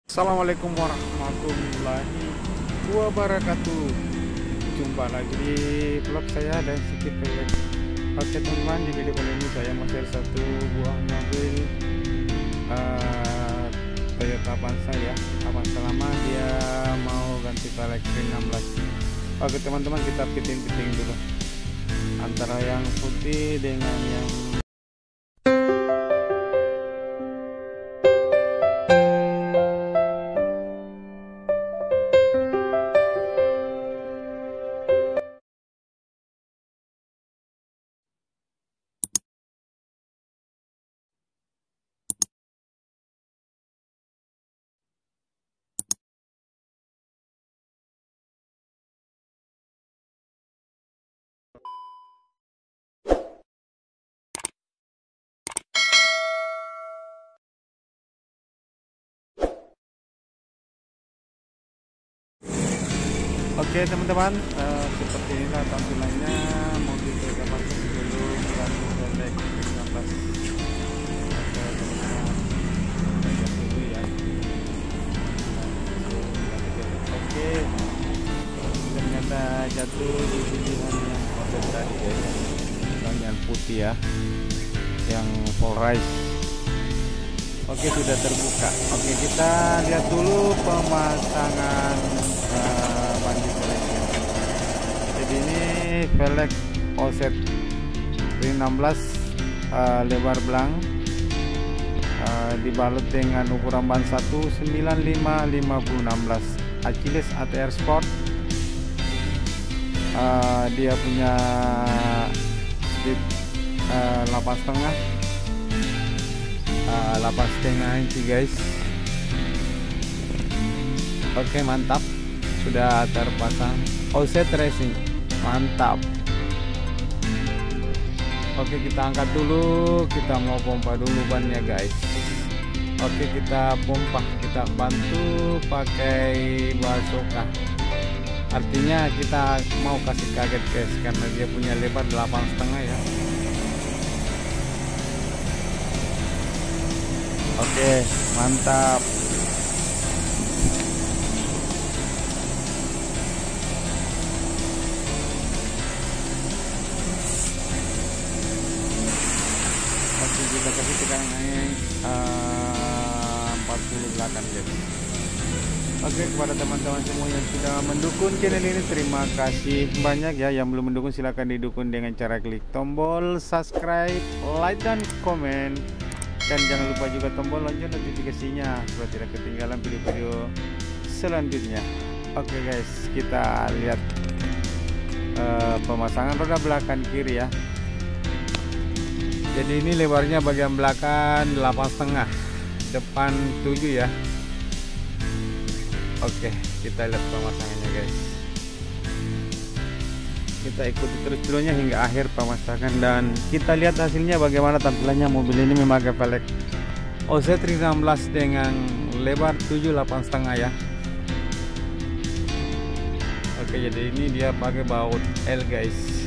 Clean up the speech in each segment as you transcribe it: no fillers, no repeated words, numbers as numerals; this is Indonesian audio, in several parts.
Assalamualaikum warahmatullahi wabarakatuh. Jumpa lagi di vlog saya dan sedikit pelek. Oke teman-teman, di video kali ini saya mau share satu buah mobil Toyota Avanza ya. Avanza lama, dia mau ganti velg 16. Oke teman-teman, kita fitting dulu antara yang putih dengan yang Oke teman-teman, seperti inilah tampilannya mobil Toyota Avanza sebelum ganti velg 16. Oke teman-teman, kita lihat dulu ya. Oke, ternyata jatuh di pilihan yang model tadi guys, yang putih ya, yang full rise. Oke, sudah terbuka. Oke, kita lihat dulu pemasangan bandit velgnya. Jadi ini velg offset 16 lebar belang, dibalut dengan ukuran ban 195/50/16 Achilles ATR Sport. Dia punya speed 8,5 inci guys. Oke, mantap, sudah terpasang offset racing, mantap. Oke, kita angkat dulu, kita mau pompa dulu bannya guys. Oke, kita pompa, kita bantu pakai basoka. Artinya kita mau kasih kaget guys, karena dia punya lebar 8,5 ya. Oke, mantap. Oke, kita kasih tekanan angin 40 belakang guys. Oke, kepada teman-teman semua yang sudah mendukung channel ini, terima kasih banyak ya. Yang belum mendukung silahkan didukung dengan cara klik tombol subscribe, like dan komen. Dan jangan lupa juga tombol lonceng notifikasinya supaya tidak ketinggalan video-video selanjutnya. Oke guys, kita lihat pemasangan roda belakang kiri ya. Jadi ini lebarnya bagian belakang 8,5, depan 7 ya. Oke, kita lihat pemasangannya guys. Kita ikuti terus videonya hingga akhir pemasangan dan kita lihat hasilnya bagaimana tampilannya. Mobil ini memakai velg offset 16 dengan lebar 8,5 ya. Oke, jadi ini dia pakai baut L guys.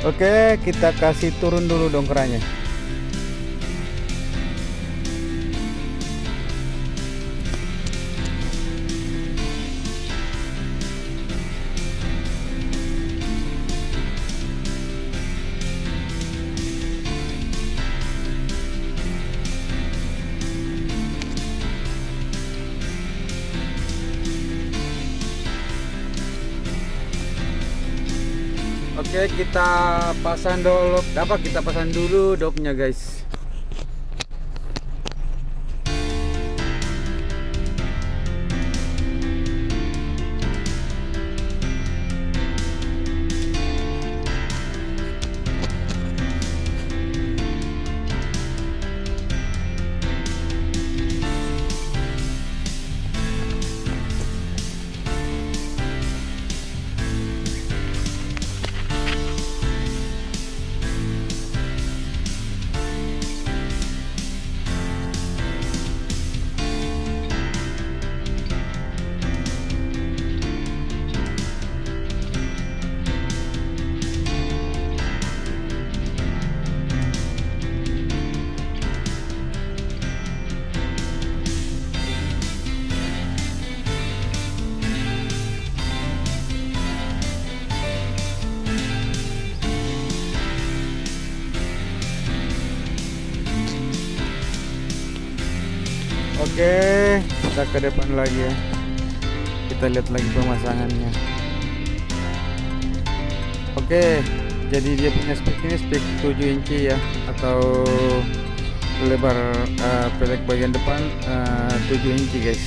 Oke, kita kasih turun dulu dongkraknya. Oke, kita pasang dulu. Kita pasang dulu dopnya guys. Oke, kita ke depan lagi ya. Kita lihat lagi pemasangannya. Oke, jadi dia punya spek ini spek 7 inci ya, atau lebar pelek bagian depan 7 inci guys.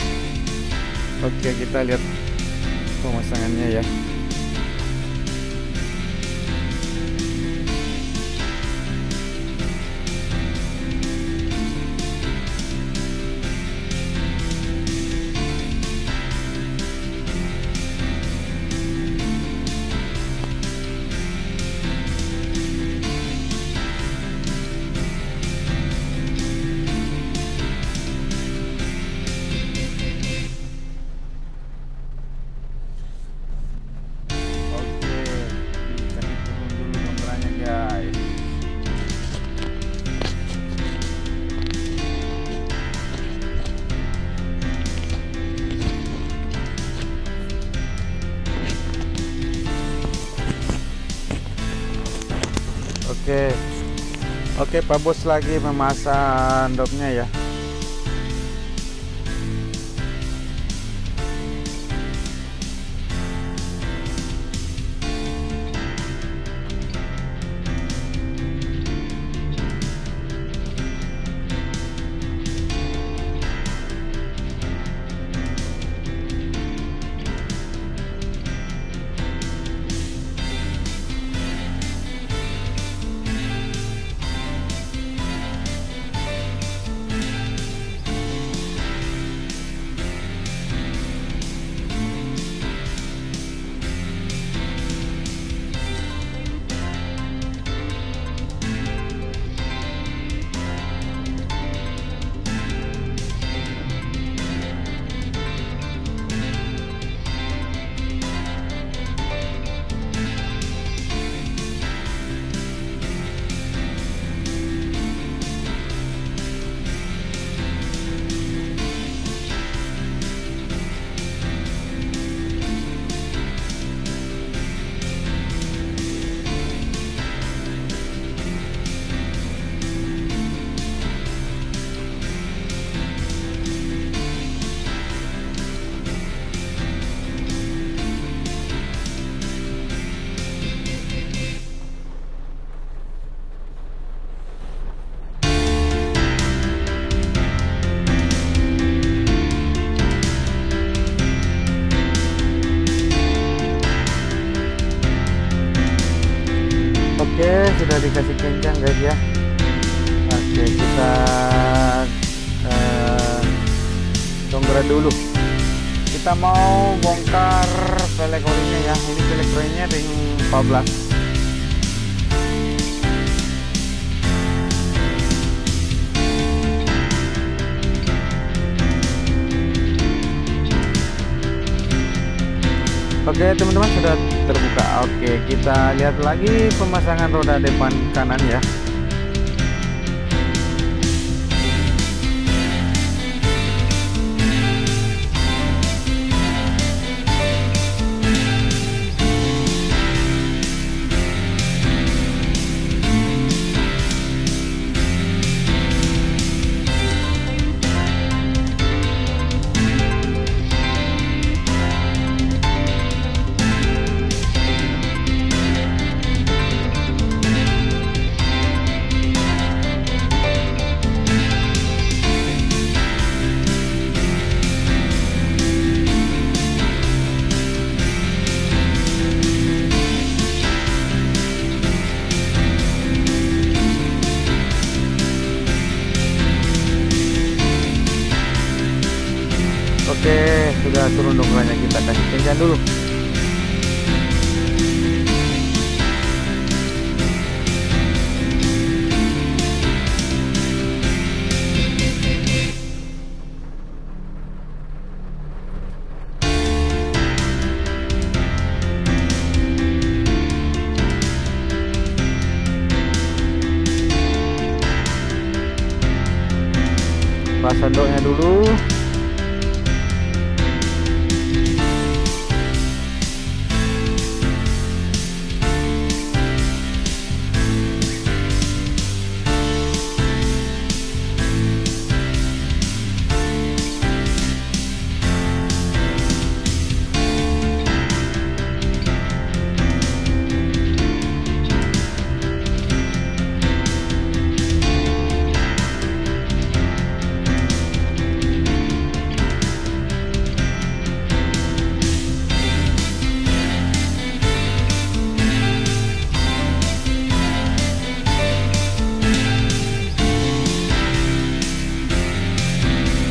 Oke, kita lihat pemasangannya ya. Oke, Pak Bos lagi memasang dopnya ya. Oke, sudah dikasih kencang guys ya. Oke, kita dongkrak dulu. Kita mau bongkar velg olinya ya. Ini velg olinya ring 14. Oke teman-teman, sudah terbuka. Oke, kita lihat lagi pemasangan roda depan kanan ya. Oke, sudah turun dongkraknya, kita kasih kencang dulu. Pasang doknya dulu.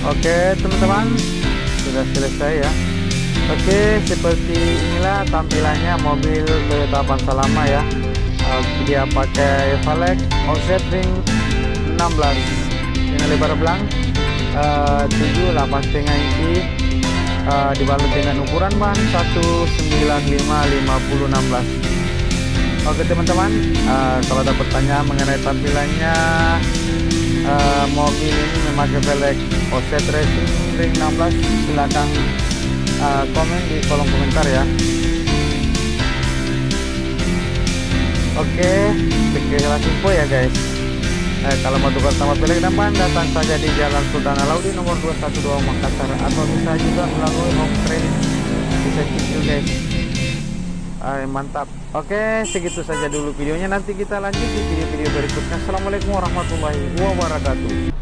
Oke teman-teman, sudah selesai ya. Oke, seperti inilah tampilannya mobil Toyota Avanza lama ya. Dia pakai velg offset ring 16 dengan lebar blank 7,8,5 inci, dibalut dengan ukuran ban 195/50/16. Oke teman-teman, kalau ada pertanyaan mengenai tampilannya mobil ini memakai velg offset racing ring 16, silahkan komen di kolom komentar ya. Oke, sekilas info ya guys. Kalau mau tukar sama velg depan, datang saja di Jalan Sultan Alauddin nomor 212 Makassar, atau bisa juga melalui home credit, bisa cicil guys. Mantap. Oke, segitu saja dulu videonya, nanti kita lanjut di video-video berikutnya. Assalamualaikum warahmatullahi wabarakatuh.